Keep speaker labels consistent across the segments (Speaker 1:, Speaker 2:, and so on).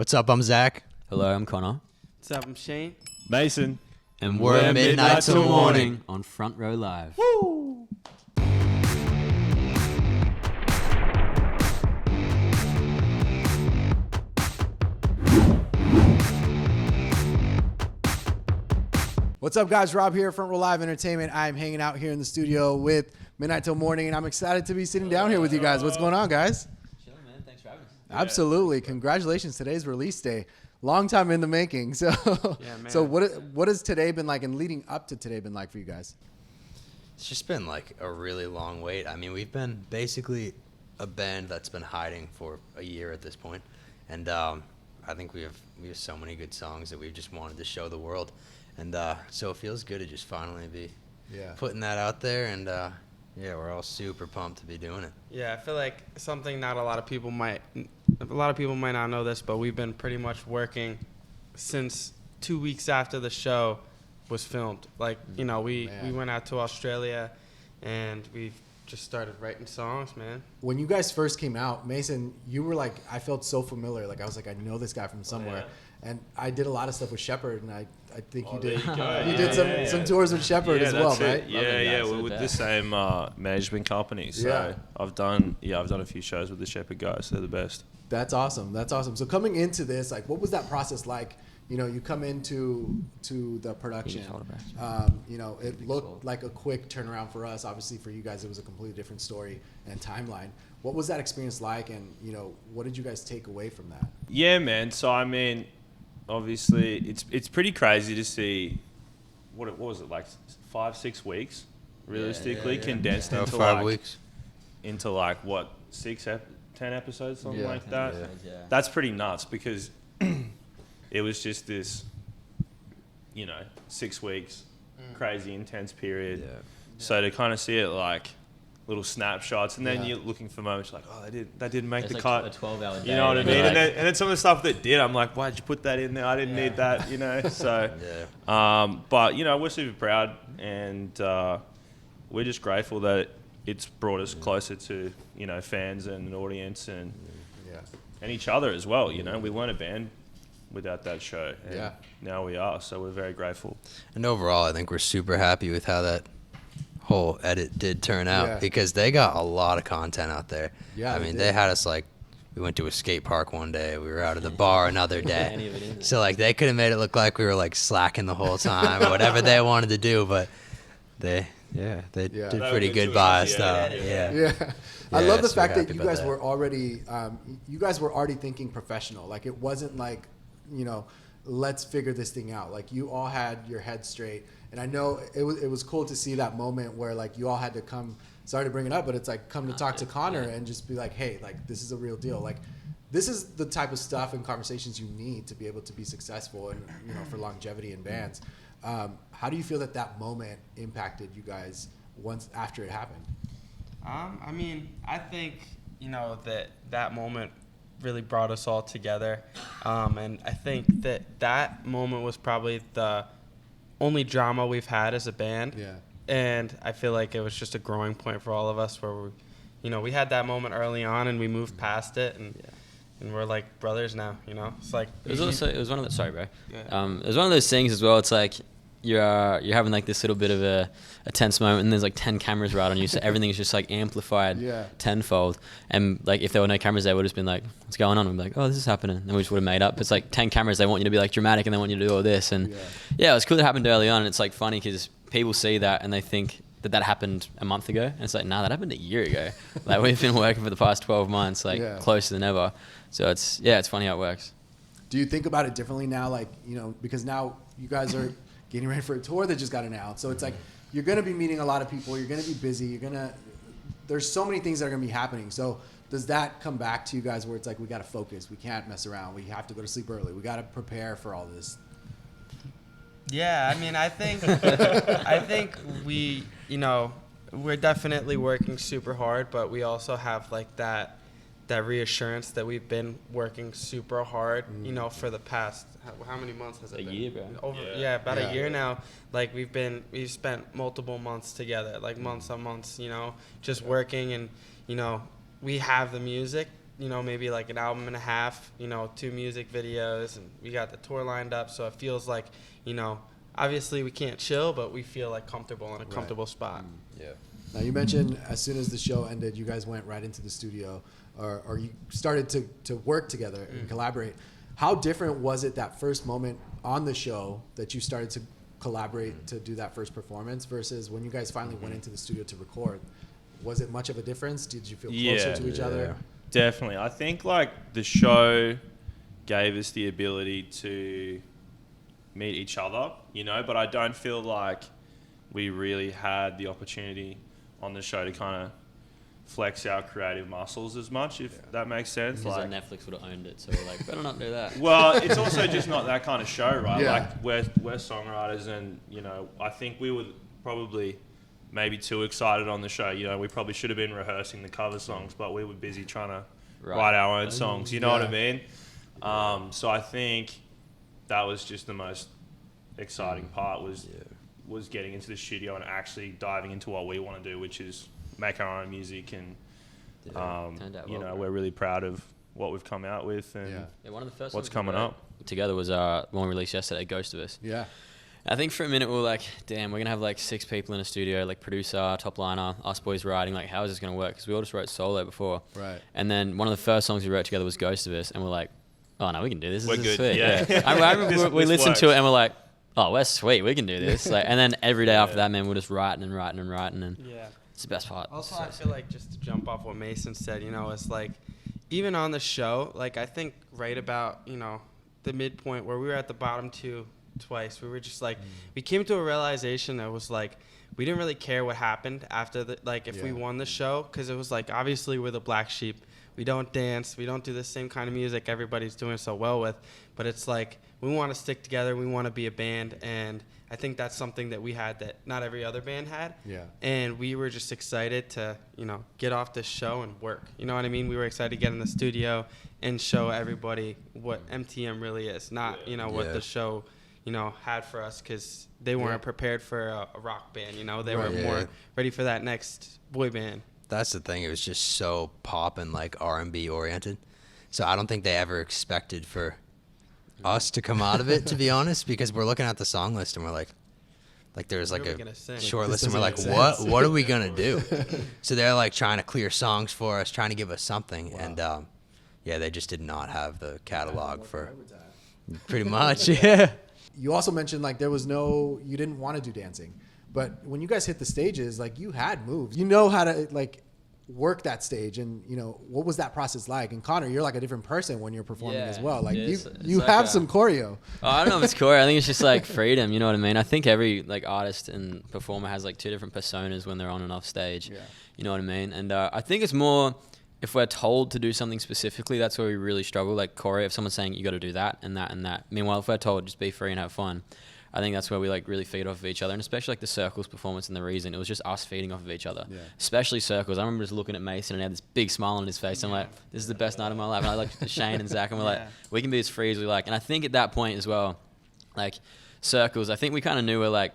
Speaker 1: What's up? I'm Zach.
Speaker 2: Hello, I'm Connor.
Speaker 3: What's up? I'm Shane.
Speaker 4: Mason.
Speaker 1: And we're Midnight Till Morning
Speaker 2: on Front Row Live.
Speaker 3: Woo!
Speaker 5: What's up, guys? Rob here, Front Row Live Entertainment. I'm hanging out here in the studio with Midnight Till Morning, and I'm excited to be sitting down here with you guys. What's going on, guys?
Speaker 2: Chilling, man. Thanks for having us.
Speaker 5: Absolutely. Congratulations. Today's release day. Long time in the making. So, so what has today been like, and leading up to today been like for you guys?
Speaker 1: It's just been like a really long wait. I mean, we've been basically a band that's been hiding for a year at this point. And I think we have so many good songs that we've just wanted to show the world. And so it feels good to just finally be putting that out there. And we're all super pumped to be doing it.
Speaker 3: Yeah, I feel like something not a lot of people might not know this, but we've been pretty much working since 2 weeks after the show was filmed. Like, you know, we went out to Australia and we've just started writing songs, man.
Speaker 5: When you guys first came out, Mason, you were like, I felt so familiar. Like, I was like, I know this guy from somewhere.
Speaker 4: Yeah.
Speaker 5: And I did a lot of stuff with Shepherd, and I think you did.
Speaker 4: You
Speaker 5: You did some tours with Shepherd as well, right?
Speaker 4: Yeah, we're with the same management company. So I've done a few shows with the Shepherd guys. They're the best.
Speaker 5: That's awesome. So coming into this, like, what was that process like? You know, you come into the production. You know, it looked like a quick turnaround for us. Obviously, for you guys, it was a completely different story and timeline. What was that experience like, and you know, what did you guys take away from that?
Speaker 4: Yeah, man. So I mean, obviously, it's pretty crazy to see what was it like 5-6 weeks, realistically condensed into
Speaker 1: 5 weeks.
Speaker 4: Into like what 10 episodes, something like that.
Speaker 2: Yeah.
Speaker 4: That's pretty nuts because it was just this, 6 weeks, crazy intense period.
Speaker 1: Yeah.
Speaker 4: So to kind of see it like little snapshots, and then you're looking for moments like, oh, that didn't make
Speaker 2: It's
Speaker 4: the
Speaker 2: like
Speaker 4: cut.
Speaker 2: a 12-hour day.
Speaker 4: You know what I mean?
Speaker 2: Like,
Speaker 4: And then some of the stuff that did, I'm like, why'd you put that in there? I didn't need that, So, but we're super proud, and we're just grateful that it's brought us closer to fans and an audience and each other as well. We weren't a band without that show, and now we are. So we're very grateful.
Speaker 1: And overall, I think we're super happy with how that whole edit did turn out because they got a lot of content out there.
Speaker 5: Yeah,
Speaker 1: I mean, they had us like, we went to a skate park one day, we were out at the bar another day. So like they could have made it look like we were like slacking the whole time or whatever they wanted to do, but they did pretty good by us though.
Speaker 5: I love the fact that you guys were already thinking professional. Like, it wasn't like, let's figure this thing out. Like, you all had your head straight. And I know it was cool to see that moment where like you all had to come, sorry to bring it up, but it's like come to talk to Connor and just be like, hey, like this is a real deal. Like, this is the type of stuff and conversations you need to be able to be successful and for longevity in bands. How do you feel that moment impacted you guys once after it happened?
Speaker 3: I mean, I think that moment really brought us all together, and I think that moment was probably the only drama we've had as a band. Yeah. And I feel like it was just a growing point for all of us where we had that moment early on and we moved past it and we're like brothers now, It's like
Speaker 2: it was one of the sorry, bro.
Speaker 3: Yeah.
Speaker 2: It was one of those things as well. It's like you're having like this little bit of a tense moment and there's like 10 cameras right on you, so everything's just like amplified tenfold. And like if there were no cameras there, would have just been like, what's going on? We'd be like, oh, this is happening, and we just would have made up. It's like 10 cameras, they want you to be like dramatic and they want you to do all this, and it was cool that happened early on. And it's like funny because people see that and they think that happened a month ago, and it's like, nah, that happened a year ago. Like, we've been working for the past 12 months, like closer than ever. So it's funny how it works.
Speaker 5: Do you think about it differently now? Like, because now you guys are getting ready for a tour that just got announced. So it's like, you're going to be meeting a lot of people. You're going to be busy. There's so many things that are going to be happening. So does that come back to you guys where it's like, we got to focus. We can't mess around. We have to go to sleep early. We got to prepare for all this.
Speaker 3: Yeah, I mean, I think we, we're definitely working super hard, but we also have like that reassurance that we've been working super hard, for the past, how many months has it been?
Speaker 2: A year, bro.
Speaker 3: About a year now. Like, we've spent multiple months together, like months on months, just working, and, we have the music, maybe like an album and a half, 2 music videos, and we got the tour lined up. So it feels like, obviously we can't chill, but we feel like comfortable in a comfortable spot.
Speaker 1: Yeah.
Speaker 5: Now you mentioned as soon as the show ended, you guys went right into the studio, or you started to work together and collaborate. How different was it that first moment on the show that you started to collaborate to do that first performance versus when you guys finally went into the studio to record? Was it much of a difference? Did you feel closer to each other?
Speaker 4: Definitely. I think like the show gave us the ability to meet each other, but I don't feel like we really had the opportunity on the show to kind of flex our creative muscles as much, if that makes sense.
Speaker 2: Because like Netflix would have owned it, so we're like, better not do that.
Speaker 4: Well, it's also just not that kind of show, right?
Speaker 5: Yeah.
Speaker 4: Like we're songwriters, and I think we were probably maybe too excited on the show. We probably should have been rehearsing the cover songs, but we were busy trying to write our own songs. You know what I mean? So I think that was just the most exciting part was getting into the studio and actually diving into what we want to do, which is make our own music. And we're really proud of what we've come out with and
Speaker 2: one of the first
Speaker 4: what's coming up
Speaker 2: together was one we released yesterday, Ghost of Us.
Speaker 5: Yeah.
Speaker 2: I think for a minute we were like, damn, we're going to have like 6 people in a studio, like producer, top liner, us boys writing, like how is this going to work? Because we all just wrote solo before.
Speaker 5: Right.
Speaker 2: And then one of the first songs we wrote together was Ghost of Us, and we're like, oh no, we can do this.
Speaker 4: We're
Speaker 2: this is
Speaker 4: good.
Speaker 2: Sweet.
Speaker 4: Yeah.
Speaker 2: I remember we
Speaker 4: this
Speaker 2: listened
Speaker 4: works.
Speaker 2: to it and we're like, oh, we're sweet, we can do this. Like, and then every day after that, man, we're just writing, and it's the best part.
Speaker 3: Also, I feel like just to jump off what Mason said, it's like even on the show, like I think right about, the midpoint where we were at the bottom 2 twice, we were just like, we came to a realization that was like, we didn't really care what happened after if we won the show, because it was like, obviously we're the black sheep. We don't dance. We don't do the same kind of music everybody's doing so well with. But it's like, we want to stick together. We want to be a band. And I think that's something that we had that not every other band had.
Speaker 5: Yeah.
Speaker 3: And we were just excited to, get off this show and work. You know what I mean? We were excited to get in the studio and show everybody what MTM really is, not, what the show, had for us, because they weren't prepared for a rock band. They were more ready for that next boy band.
Speaker 1: That's the thing. It was just so pop and like R&B oriented. So I don't think they ever expected for us to come out of it, to be honest, because we're looking at the song list and we're like there's like a short list and we're like, what are we going to do? So they're like trying to clear songs for us, trying to give us something. Wow. And they just did not have the catalog for pretty much. Yeah.
Speaker 5: You also mentioned like you didn't want to do dancing. But when you guys hit the stages, like you had moves. You know how to like work that stage, and what was that process like? And Connor, you're like a different person when you're performing as well. Like you
Speaker 2: like
Speaker 5: have some choreo.
Speaker 2: Oh, I don't know if it's choreo. I think it's just like freedom. You know what I mean? I think every like artist and performer has like 2 different personas when they're on and off stage. Yeah. You know what I mean? And I think it's more if we're told to do something specifically, that's where we really struggle. Like choreo, if someone's saying you got to do that and that and that. Meanwhile, if we're told just be free and have fun, I think that's where we like really feed off of each other, and especially like the Circles performance and the Reason, it was just us feeding off of each other. Yeah. Especially Circles. I remember just looking at Mason and he had this big smile on his face. I'm like, this is the best night of my life. And I like Shane and Zach, and we're like, we can be as free as we like. And I think at that point as well, like Circles, I think we kind of knew we're like,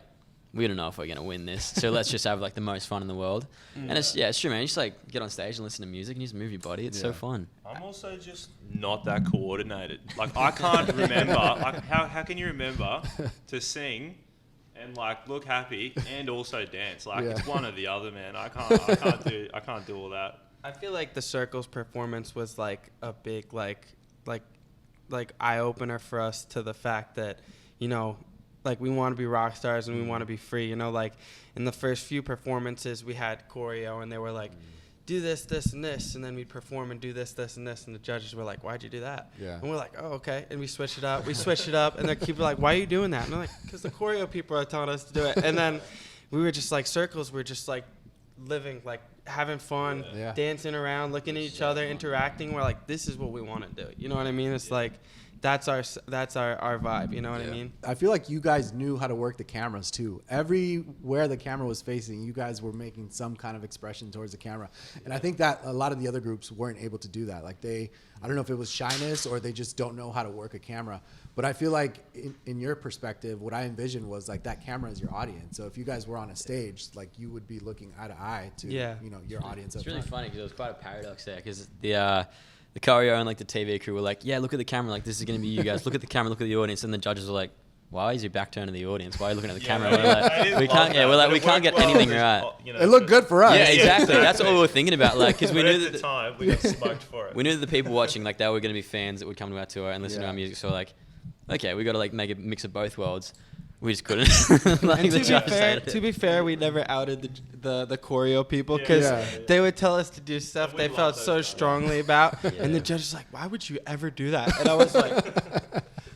Speaker 2: we don't know if we're gonna win this, so let's just have like the most fun in the world. And it's true, man. You just like get on stage and listen to music and you just move your body. It's so fun.
Speaker 4: I'm also just not that coordinated. Like I can't remember. Like how can you remember to sing and like look happy and also dance? Like it's one or the other, man. I can't do all that.
Speaker 3: I feel like the Circles performance was like a big like eye opener for us to the fact that like we want to be rock stars and we want to be free. Like in the first few performances we had choreo and they were like, do this, this, and this, and then we'd perform and do this, this, and this, and the judges were like, why'd you do that? Yeah. And we're like, oh, okay. And we switched it up. And the people were like, why are you doing that? And I'm like, because the choreo people are telling us to do it. And then we were just like Circles. We're just like living, like having fun, dancing around, looking at each other, interacting. We're like, this is what we want to do. You know what I mean? It's like, that's our vibe. You know what I mean?
Speaker 5: I feel like you guys knew how to work the cameras too. Everywhere the camera was facing, you guys were making some kind of expression towards the camera. And I think that a lot of the other groups weren't able to do that. Like I don't know if it was shyness or they just don't know how to work a camera. But I feel like in your perspective, what I envisioned was like that camera is your audience. So if you guys were on a stage, like you would be looking eye to eye to your audience.
Speaker 2: It's really funny because it was quite a paradox there because the choreo and like the TV crew were like, yeah, look at the camera, like this is gonna be you guys. Look at the camera, look at the audience, and the judges were like, why is your back turned to the audience? Why are you looking at the camera? We're like, we can't. Yeah, we're like, we can't get anything right.
Speaker 5: It looked good for us.
Speaker 2: Yeah, exactly. That's what we were thinking about, like, because we knew that
Speaker 4: at the time we got smoked for it.
Speaker 2: we knew that the people watching, like, they were going to be fans that would come to our tour and listen to our music. So like, okay, we got to like make a mix of both worlds. We just couldn't. Like,
Speaker 3: And to be fair, we never outed the choreo people because they would tell us to do stuff they felt so strongly about, and the judge was like, "Why would you ever do that?" And I was like,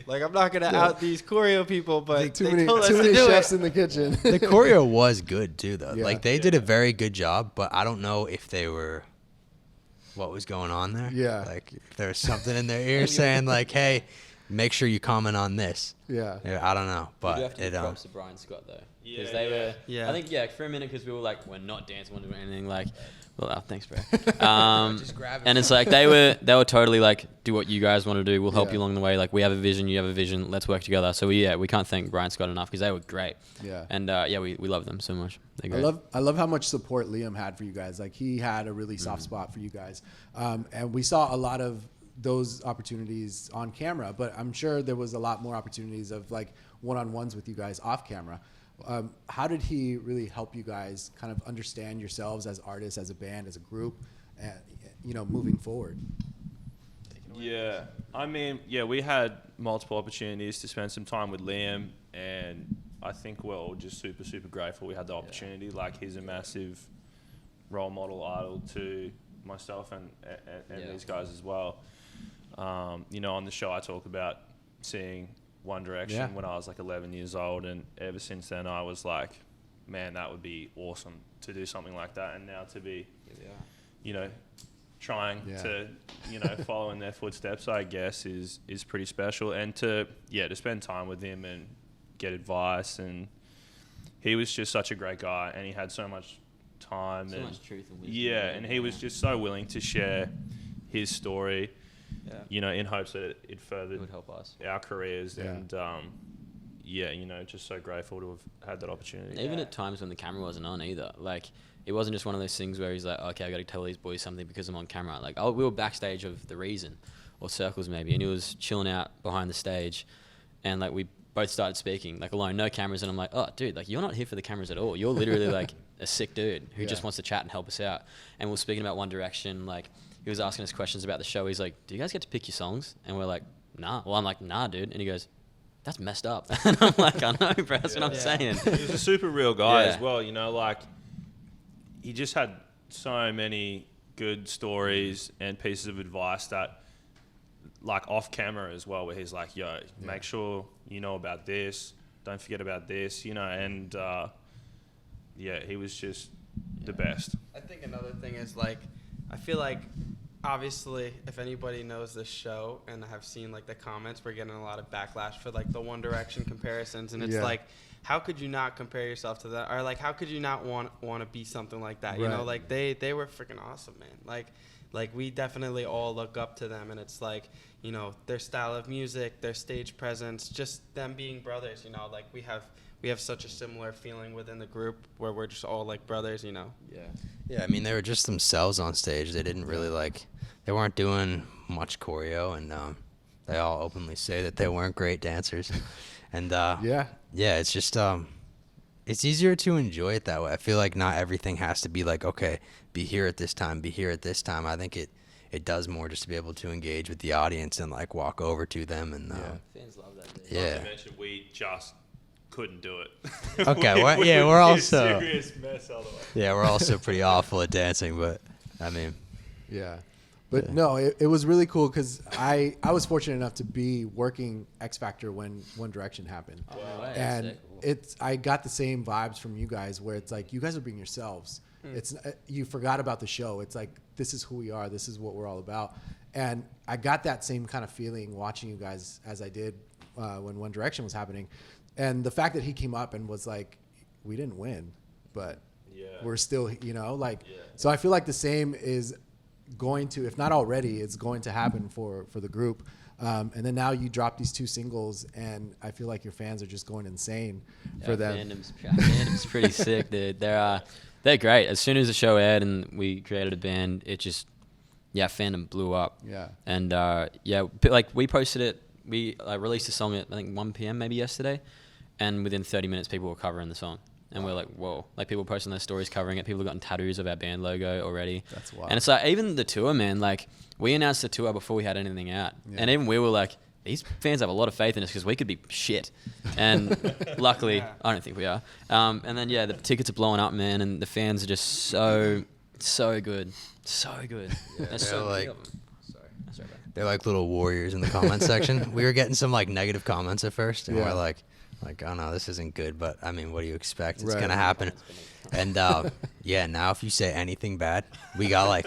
Speaker 3: I'm not gonna out these choreo people, but
Speaker 5: too
Speaker 3: they
Speaker 5: many
Speaker 3: told us to do
Speaker 5: chefs
Speaker 3: it.
Speaker 5: in the kitchen.
Speaker 1: The choreo was good too, though.
Speaker 5: Yeah.
Speaker 1: Like they did a very good job, but I don't know if they were what was going on there.
Speaker 5: Yeah.
Speaker 1: Like if there was something in their ear saying like, "Hey, make sure you comment on this."
Speaker 5: Yeah.
Speaker 1: I don't know,
Speaker 2: We do
Speaker 1: but
Speaker 2: have to give props to Brian Scott though, because they were.
Speaker 3: Yeah.
Speaker 2: I think for a minute because we were like, we're not dancing, we're not doing anything. Like, well, thanks, bro.
Speaker 1: Just grab it.
Speaker 2: And it's like they were totally like, do what you guys want to do. We'll help
Speaker 5: Yeah.
Speaker 2: you along the way. Like we have a vision, you have a vision. Let's work together. So we can't thank Brian Scott enough because they were great.
Speaker 5: Yeah.
Speaker 2: And we love them so much. They're great.
Speaker 5: I love how much support Liam had for you guys. Like he had a really soft spot for you guys, and we saw a lot of those opportunities on camera. But I'm sure there was a lot more opportunities of like one-on-ones with you guys off camera. How did he really help you guys kind of understand yourselves as artists, as a band, as a group, moving forward?
Speaker 4: Yeah, I mean, we had multiple opportunities to spend some time with Liam, and I think we're all just super, super grateful we had the opportunity. Like, he's a massive role model, idol to myself and these guys as well. On the show I talk about seeing One Direction when I was like 11 years old, and ever since then I was like, man, that would be awesome to do something like that, and now to be, trying to, follow in their footsteps, I guess, is pretty special. And to spend time with him and get advice, and he was just such a great guy, and he had so much time
Speaker 2: So
Speaker 4: and
Speaker 2: much truth and wisdom.
Speaker 4: and he was just so willing to share his story, in hopes that it furthered
Speaker 2: It would help us.
Speaker 4: our careers.
Speaker 5: Yeah.
Speaker 4: And just so grateful to have had that opportunity.
Speaker 2: Even at times when the camera wasn't on either. Like, it wasn't just one of those things where he's like, okay, I got to tell these boys something because I'm on camera. Like, we were backstage of The Reason, or Circles maybe, and he was chilling out behind the stage, and like we both started speaking, like alone, no cameras, and I'm like, oh, dude, like you're not here for the cameras at all. You're literally like a sick dude who just wants to chat and help us out. And we're speaking about One Direction, like he was asking us questions about the show. He's like, do you guys get to pick your songs? And we're like, nah. Well, I'm like, nah, dude. And he goes, that's messed up. And I'm like, I know, bro, that's what I'm saying.
Speaker 4: He was a super real guy
Speaker 2: Yeah.
Speaker 4: as well, like he just had so many good stories and pieces of advice that, like off camera as well, where he's like, yo, make sure you know about this, don't forget about this, and he was just the best.
Speaker 3: I think another thing is like, I feel like obviously if anybody knows this show and have seen like the comments, we're getting a lot of backlash for like the One Direction comparisons, and it's like, how could you not compare yourself to that, or like how could you not want to be something like that?
Speaker 5: Right.
Speaker 3: Like they were freaking awesome, man. Like we definitely all look up to them, and it's like, their style of music, their stage presence, just them being brothers, like we have such a similar feeling within the group where we're just all like brothers,
Speaker 1: Yeah, I mean, they were just themselves on stage. They didn't really they weren't doing much choreo, and they all openly say that they weren't great dancers. And it's just it's easier to enjoy it that way. I feel like not everything has to be like, okay, be here at this time, be here at this time. I think it does more just to be able to engage with the audience and like walk over to them and
Speaker 2: Fans love that. Dude.
Speaker 1: yeah.
Speaker 4: Not to mention, we just couldn't do it.
Speaker 1: Okay, we're
Speaker 4: We'd be a
Speaker 1: also
Speaker 4: serious mess otherwise.
Speaker 1: we're also pretty awful at dancing, but I mean,
Speaker 5: But no, it was really cool because I was fortunate enough to be working X Factor when One Direction happened.
Speaker 2: Oh, no way.
Speaker 5: And
Speaker 2: Sick.
Speaker 5: I got the same vibes from you guys where it's like you guys are being yourselves. It's you forgot about the show. It's like this is who we are. This is what we're all about. And I got that same kind of feeling watching you guys as I did when One Direction was happening. And the fact that he came up and was like, we didn't win, but we're still, So I feel like the same is going to, if not already, it's going to happen for the group. And then now you drop these 2 singles, and I feel like your fans are just going insane for them.
Speaker 2: Fandom's pretty sick, dude. They're great. As soon as the show aired and we created a band, it just fandom blew up.
Speaker 5: Yeah.
Speaker 2: And like we posted it. We released the song at I think 1 p.m. maybe yesterday, and within 30 minutes people were covering the song. And we're like, whoa. Like, people posting their stories covering it. People have gotten tattoos of our band logo already.
Speaker 5: That's wild.
Speaker 2: And it's like, even the tour, man, like, we announced the tour before we had anything out.
Speaker 5: Yeah.
Speaker 2: And even we were like, these fans have a lot of faith in us because we could be shit. And luckily, I don't think we are. And then, the tickets are blowing up, man. And the fans are just so good. So good.
Speaker 1: Yeah,
Speaker 2: There's so
Speaker 1: like,
Speaker 2: many of them. Sorry, bro.
Speaker 1: They're like little warriors in the comment section. We were getting some like negative comments at first, and we're like, oh no, this isn't good. But I mean, what do you expect? It's gonna happen. And now if you say anything bad, we got like,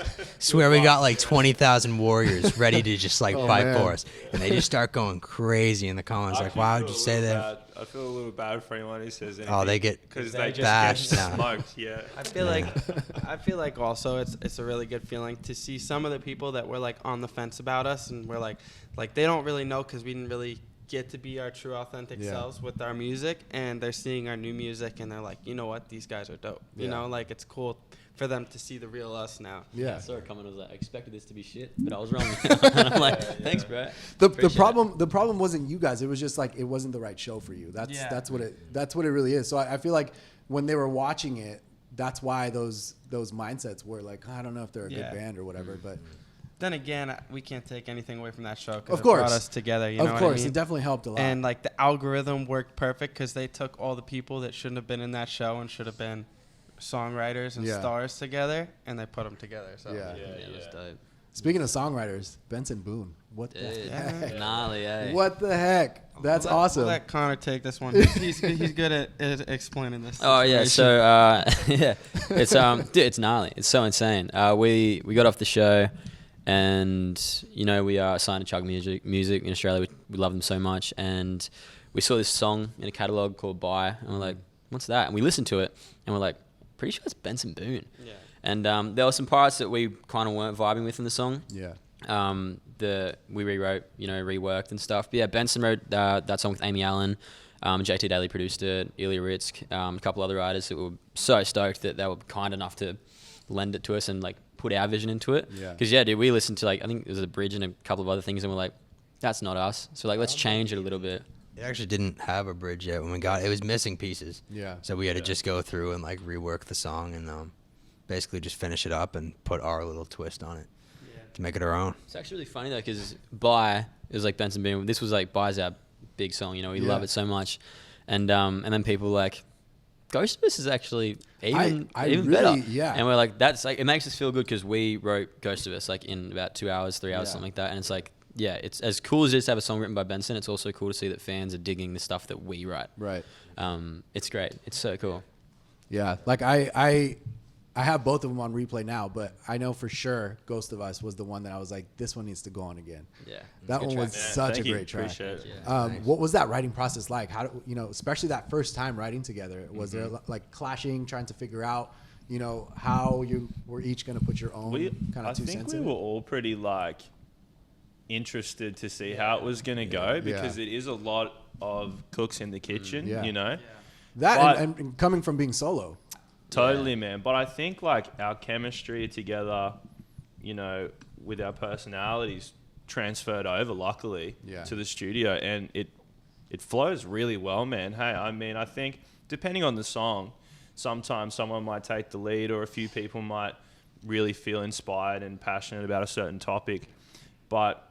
Speaker 1: we got like 20,000 warriors ready to just like fight for us, and they just start going crazy in the comments. Like, why would you say that?
Speaker 4: I feel a little bad for anyone who says anything.
Speaker 1: Oh, they get
Speaker 4: because they just
Speaker 1: bashed
Speaker 4: get
Speaker 1: down.
Speaker 4: smoked. Yeah.
Speaker 3: I feel like also it's a really good feeling to see some of the people that were like on the fence about us, and we're like they don't really know because we didn't really get to be our true authentic selves with our music, and they're seeing our new music and they're like, you know what, these guys are dope. You know, like it's cool for them to see the real us now.
Speaker 2: I saw a comment was like, I expected this to be shit, but I was wrong. And I'm like, thanks, bro.
Speaker 5: The problem wasn't you guys. It was just like it wasn't the right show for you. That's what it really is. So I feel like when they were watching it, that's why those mindsets were like, I don't know if they're a good band or whatever, but.
Speaker 3: Then again, we can't take anything away from that show because it
Speaker 5: brought
Speaker 3: us together. You know
Speaker 5: of
Speaker 3: what
Speaker 5: course,
Speaker 3: I mean?
Speaker 5: it definitely helped a lot.
Speaker 3: And like the algorithm worked perfect because they took all the people that shouldn't have been in that show and should have been songwriters and stars together, and they put them together. So
Speaker 2: It was dope.
Speaker 5: Speaking of songwriters, Benson Boone. What the
Speaker 2: Dude,
Speaker 5: heck?
Speaker 2: gnarly, eh?
Speaker 5: What the heck? That's awesome.
Speaker 3: We'll let Connor take this one. He's good at explaining this.
Speaker 2: Oh yeah, so it's dude, it's gnarly. It's so insane. We got off the show, and we signed to Chug Music in Australia. We love them so much, and we saw this song in a catalog called "Buy," and we're like, "What's that?" And we listened to it, and we're like, "Pretty sure it's Benson Boone."
Speaker 3: Yeah.
Speaker 2: And there were some parts that we kind of weren't vibing with in the song.
Speaker 5: Yeah.
Speaker 2: We rewrote, reworked and stuff. But yeah, Benson wrote that song with Amy Allen. JT Daly produced it. Ilya Ritsk, a couple other writers that were so stoked that they were kind enough to lend it to us and like put our vision into it.
Speaker 5: Yeah.
Speaker 2: Because dude, we listened to I think there was a bridge and a couple of other things, and we're like, that's not us. So like, let's change it a little bit.
Speaker 1: It actually didn't have a bridge yet when we got it. It was missing pieces.
Speaker 5: Yeah.
Speaker 1: So we had to just go through and like rework the song and basically just finish it up and put our little twist on it to make it our own.
Speaker 2: It's actually really funny though, because "Bye" is like Benson Boone. This was like "Bye's" our big song. We love it so much, and then people like, "Ghost of Us" is actually even
Speaker 5: really,
Speaker 2: better.
Speaker 5: Yeah.
Speaker 2: And we're like, that's like, it makes us feel good because we wrote "Ghost of Us" like in about 2 hours, 3 hours, something like that, and it's like, yeah, it's as cool as it is to have a song written by Benson. It's also cool to see that fans are digging the stuff that we write.
Speaker 5: Right.
Speaker 2: It's great. It's so cool.
Speaker 5: Yeah. Like I have both of them on replay now, but I know for sure "Ghost of Us" was the one that I was like, this one needs to go on again.
Speaker 2: Yeah.
Speaker 5: That one was such a great track. What was that writing process like? How especially that first time writing together, was there like clashing, trying to figure out, how you were each going to put your own kind of 2 cents in?
Speaker 4: I think we were all pretty like interested to see how it was going to go because it is a lot of cooks in the kitchen,
Speaker 5: That and coming from being solo.
Speaker 4: Totally, man. But I think like our chemistry together, with our personalities transferred over, luckily, to the studio, and it flows really well, man. Hey, I mean, I think depending on the song, sometimes someone might take the lead, or a few people might really feel inspired and passionate about a certain topic, but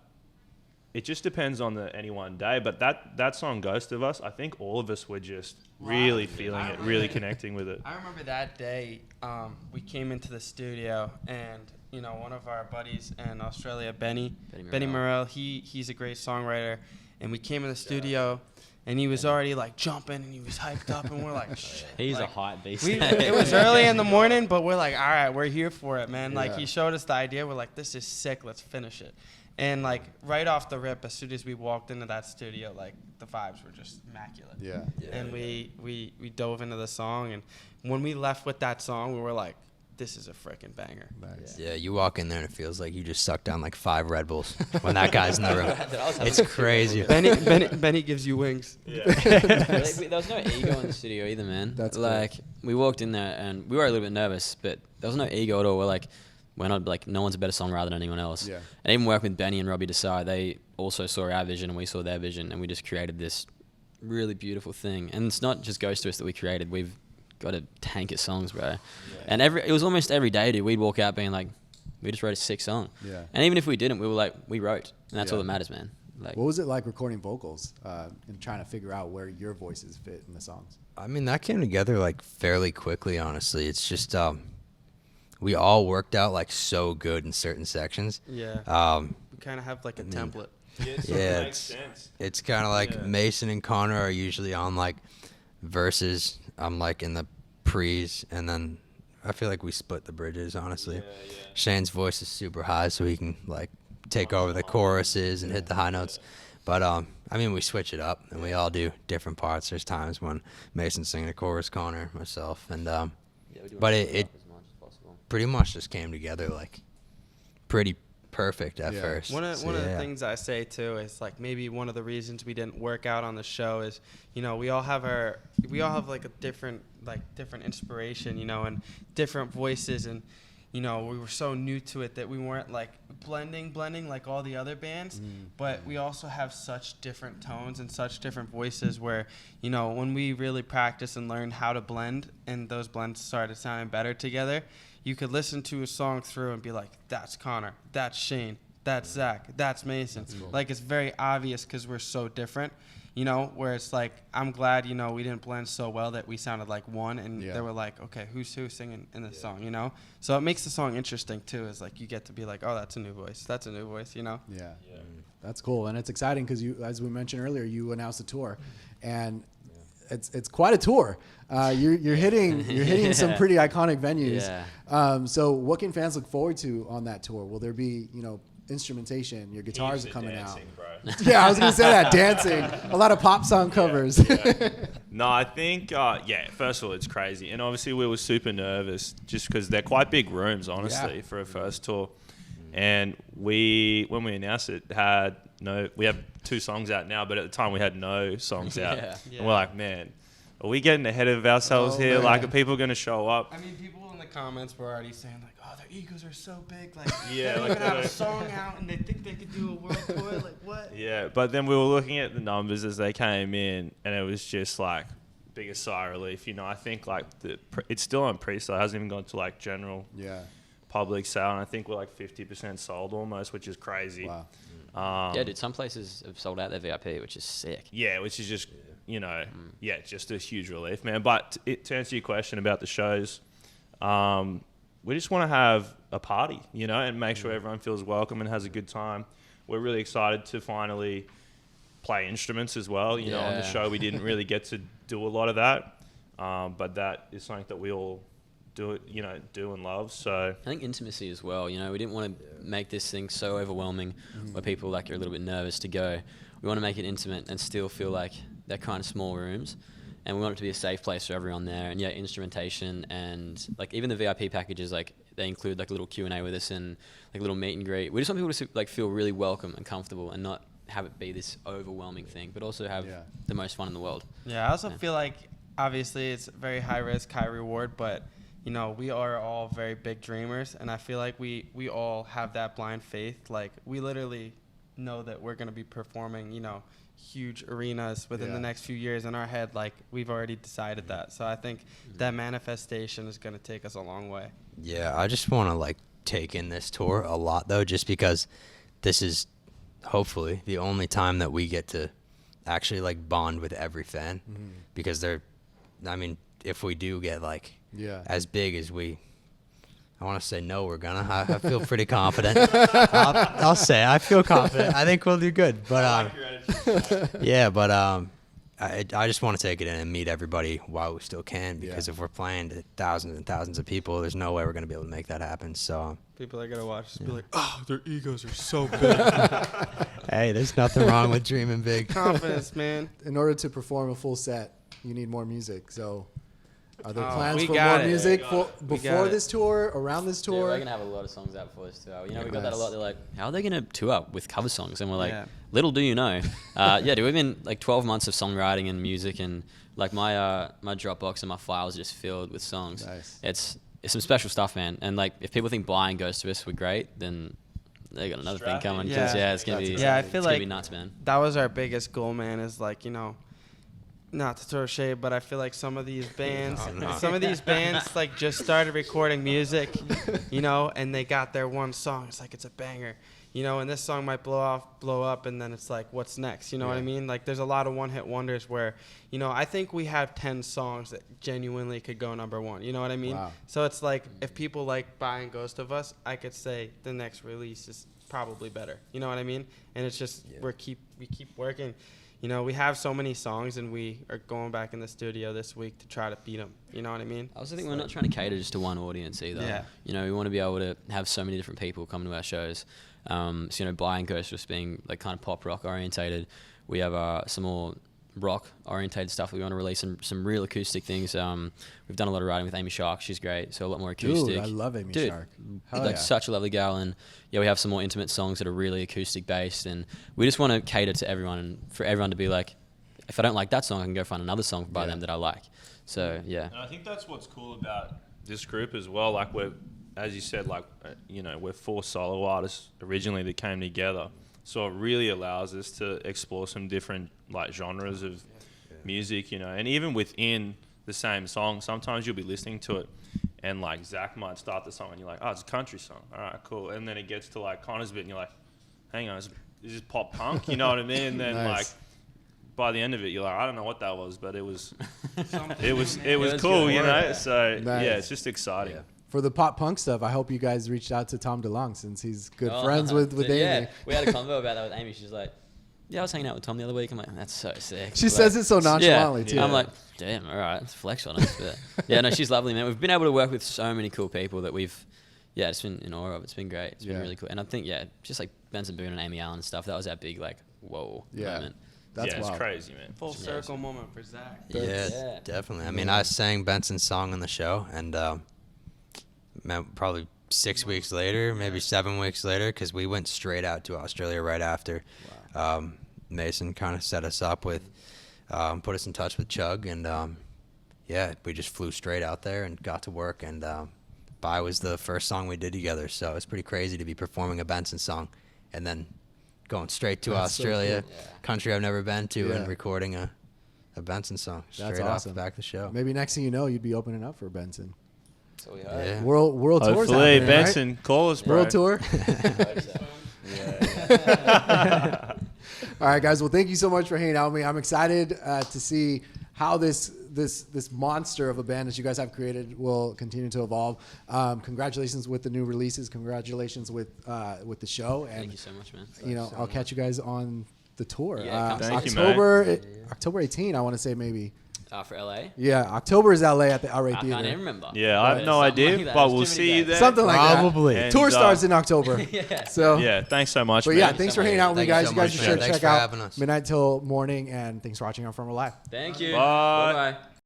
Speaker 4: it just depends on any one day. But that song "Ghost of Us," I think all of us were just really feeling it, really connecting with it.
Speaker 3: I remember that day we came into the studio, and one of our buddies in Australia, Benny Morrell, he's a great songwriter, and we came in the studio, and he was already like jumping, and he was hyped up, and we're like, shit.
Speaker 2: He's a hype beast.
Speaker 3: It was early in the morning, but we're like, all right, we're here for it, man. Like, he showed us the idea. We're like, this is sick. Let's finish it. And like right off the rip, as soon as we walked into that studio, like the vibes were just immaculate.
Speaker 5: Yeah.
Speaker 3: And we dove into the song, and when we left with that song, we were like, this is a freaking banger.
Speaker 5: Nice.
Speaker 1: Yeah, you walk in there and it feels like you just sucked down like 5 Red Bulls when that guy's in the room. It's crazy.
Speaker 3: Benny gives you wings.
Speaker 2: There was no ego in the studio either, man.
Speaker 5: That's
Speaker 2: like cool. We walked in there and we were a little bit nervous, but there was no ego at all. We're like, we're not like, no one's a better songwriter than anyone else.
Speaker 5: Yeah.
Speaker 2: And even working with Benny and Robbie Desai, they also saw our vision and we saw their vision, and we just created this really beautiful thing. And it's not just Ghost to Us that we created. We've got a tank of songs, bro. Yeah. And it was almost every day, dude, we'd walk out being like, we just wrote a sick song. Yeah. And even if we didn't, we were like, we wrote. And that's all that matters, man. Like,
Speaker 5: what was it like recording vocals and trying to figure out where your voices fit in the songs?
Speaker 1: I mean, that came together like fairly quickly, honestly. It's just we all worked out like so good in certain sections.
Speaker 3: Yeah. We kind of have like a template.
Speaker 1: Yeah, it's kind of like Mason and Connor are usually on like verses. I'm like in the pre's, and then I feel like we split the bridges, honestly. Yeah. Shane's voice is super high, so he can like take over the choruses and hit the high notes. But I mean, we switch it up, and we all do different parts. There's times when Mason's singing a chorus, Connor, myself, and but it pretty much just came together like pretty perfect at first.
Speaker 3: One of the things I say too is like maybe one of the reasons we didn't work out on the show is, you know, we all have like a different inspiration, you know, and different voices, and you know, we were so new to it that we weren't like blending like all the other bands, but we also have such different tones and such different voices where, you know, when we really practice and learned how to blend and those blends started sounding better together, you could listen to a song through and be like, that's Connor, that's Shane, that's Zach, that's Mason. That's cool. Like, it's very obvious because we're so different, you know, where it's like, I'm glad, you know, we didn't blend so well that we sounded like one, and they were like, okay, who's who singing in this song, you know? So it makes the song interesting too, is like you get to be like, oh, that's a new voice, you know? Yeah.
Speaker 5: That's cool. And it's exciting because you, as we mentioned earlier, you announced a tour, and it's quite a tour. You're hitting some pretty iconic venues. Yeah. So what can fans look forward to on that tour? Will there be, you know, instrumentation? Your guitars are coming dancing, out. Bro. Yeah, I was gonna say that, dancing. A lot of pop song covers.
Speaker 4: No, I think first of all, it's crazy, and obviously we were super nervous just because they're quite big rooms, honestly, for a first tour. And when we announced it, we have 2 songs out now, but at the time we had no songs out. And we're like, man, are we getting ahead of ourselves here? Man. Like, are people going to show up?
Speaker 3: I mean, people in the comments were already saying like, oh, their egos are so big. Like, they don't even have a song out and they think they could do a world tour. Like, what? Yeah,
Speaker 4: but then we were looking at the numbers as they came in, and it was just like biggest sigh of relief. You know, I think like it's still on pre-sale. It hasn't even gone to like general public sale, and I think we're like 50% sold almost, which is crazy.
Speaker 5: Wow.
Speaker 2: Yeah, dude, some places have sold out their VIP, which is sick.
Speaker 4: Yeah, which is just, you know, just a huge relief, man. But to answer your question about the shows, we just want to have a party, you know, and make sure everyone feels welcome and has a good time. We're really excited to finally play instruments as well. You know, on the show we didn't really get to do a lot of that, but that is something that we all do and love. So
Speaker 2: I think intimacy as well, you know, we didn't want to make this thing so overwhelming where people like are a little bit nervous to go. We want to make it intimate and still feel like they're kind of small rooms, and we want it to be a safe place for everyone there. And instrumentation, and like even the VIP packages, like they include like a little Q&A with us and like a little meet and greet. We just want people to like feel really welcome and comfortable and not have it be this overwhelming thing, but also have the most fun in the world.
Speaker 3: I also feel like obviously it's very high risk, high reward, but you know, we are all very big dreamers, and I feel like we all have that blind faith. Like, we literally know that we're going to be performing, you know, huge arenas within the next few years in our head. Like, we've already decided that. So I think that manifestation is going to take us a long way.
Speaker 1: Yeah, I just want to, like, take in this tour a lot, though, just because this is hopefully the only time that we get to actually, like, bond with every fan. Because if we do get, like, as big as I want to say no, we're gonna. I feel pretty confident. I'll say I feel confident. I think we'll do good. But I just want to take it in and meet everybody while we still can, because if we're playing to thousands and thousands of people, there's no way we're gonna be able to make that happen. So
Speaker 3: people are gonna watch us be like, oh, their egos are so big.
Speaker 1: Hey, there's nothing wrong with dreaming big.
Speaker 3: Confidence, man.
Speaker 5: In order to perform a full set, you need more music. So are there plans for more music before this tour, around this tour?
Speaker 2: Yeah, we're going to have a lot of songs out before this tour. You know, we got that a lot. They're like, how are they going to tour with cover songs? And we're like, little do you know. Dude, we've been like 12 months of songwriting and music, and like my Dropbox and my files are just filled with songs. Nice. it's some special stuff, man. And like, if people think Blind Ghost of Us were great, then they got another thing coming.
Speaker 3: Yeah.
Speaker 2: It's gonna be.
Speaker 3: Yeah, I feel
Speaker 2: it's
Speaker 3: like
Speaker 2: gonna be nuts, man.
Speaker 3: that was our biggest goal, man. Is like, not to throw shade, but I feel like some of these bands, like just started recording music, and they got their one song. It's like, it's a banger, and this song might blow up, and then it's like, what's next? You know what I mean? Like, there's a lot of one-hit wonders where, I think we have 10 songs that genuinely could go number one. You know what I mean?
Speaker 5: Wow.
Speaker 3: So it's like, if people like Buying Ghost of Us, I could say the next release is probably better. You know what I mean? And it's just, we keep working. We have so many songs, and we are going back in the studio this week to try to beat them. You know what I mean?
Speaker 2: I also think we're not trying to cater just to one audience either.
Speaker 3: Yeah.
Speaker 2: We want to be able to have so many different people come to our shows. So, Blind Ghost just being like kind of pop rock orientated. We have some more rock orientated stuff. We want to release some real acoustic things. We've done a lot of writing with Amy Shark. She's great. So a lot more acoustic.
Speaker 5: Dude, I love Amy Shark.
Speaker 2: Such a lovely gal. And we have some more intimate songs that are really acoustic based. And we just want to cater to everyone, and for everyone to be like, if I don't like that song, I can go find another song by them that I like. So, yeah.
Speaker 4: And I think that's what's cool about this group as well. Like, as you said, like, we're 4 solo artists originally that came together. So it really allows us to explore some different like genres of music, and even within the same song, sometimes you'll be listening to it and like Zach might start the song and you're like, oh, it's a country song. All right, cool. And then it gets to like Connor's bit and you're like, hang on, is this pop punk? You know what I mean? And then like by the end of it, you're like, I don't know what that was, but it was cool, So yeah, it's just exciting.
Speaker 5: Yeah. For the pop punk stuff, I hope you guys reached out to Tom DeLonge, since he's good friends with Amy.
Speaker 2: Yeah, we had a convo about that with Amy. She's like, I was hanging out with Tom the other week. I'm like, that's so sick.
Speaker 5: She says it so nonchalantly, too.
Speaker 2: I'm like, damn, all right, let's flex on us. But she's lovely, man. We've been able to work with so many cool people that we've, it's been in awe of. It's been great. It's been really cool. And I think, just like Benson Boone and Amy Allen and stuff, that was our big, like, whoa moment.
Speaker 5: That's
Speaker 4: it's crazy, man.
Speaker 3: Full circle moment for Zach.
Speaker 1: Yeah, definitely. I mean, I sang Benson's song on the show, and probably 6 weeks later, maybe 7 weeks later, because we went straight out to Australia right after. Wow. Mason kind of set us up with, put us in touch with Chug, and we just flew straight out there and got to work, and Bye was the first song we did together, so it's pretty crazy to be performing a Benson song and then going straight to Australia, so cool. Country I've never been to, and recording a Benson song straight off the back of the show.
Speaker 5: Maybe next thing you know, you'd be opening up for Benson.
Speaker 2: So we hope.
Speaker 5: World tours
Speaker 4: hopefully,
Speaker 5: happening,
Speaker 4: Benson,
Speaker 5: right?
Speaker 4: call us, bro.
Speaker 5: World tour. All right, guys. Well, thank you so much for hanging out with me. I'm excited to see how this monster of a band that you guys have created will continue to evolve. Congratulations with the new releases. Congratulations with the show. And
Speaker 2: thank you so much, man.
Speaker 5: I'll catch you guys on the tour.
Speaker 4: Thank
Speaker 5: October 18, I want to say maybe.
Speaker 2: For LA?
Speaker 5: Yeah, October is LA at the Outright Theater.
Speaker 2: I can't even remember.
Speaker 4: Yeah, I have no idea,
Speaker 2: like
Speaker 4: but we'll see you there.
Speaker 5: Something like
Speaker 1: Probably.
Speaker 5: that. Tour starts in October. So
Speaker 4: thanks so much,
Speaker 5: but
Speaker 4: man.
Speaker 5: thanks for hanging out with me, guys. You guys should check out
Speaker 1: us.
Speaker 5: Midnight Till Morning, and thanks for watching on Front Row Live.
Speaker 2: Thank you.
Speaker 4: Bye.
Speaker 2: Bye-bye.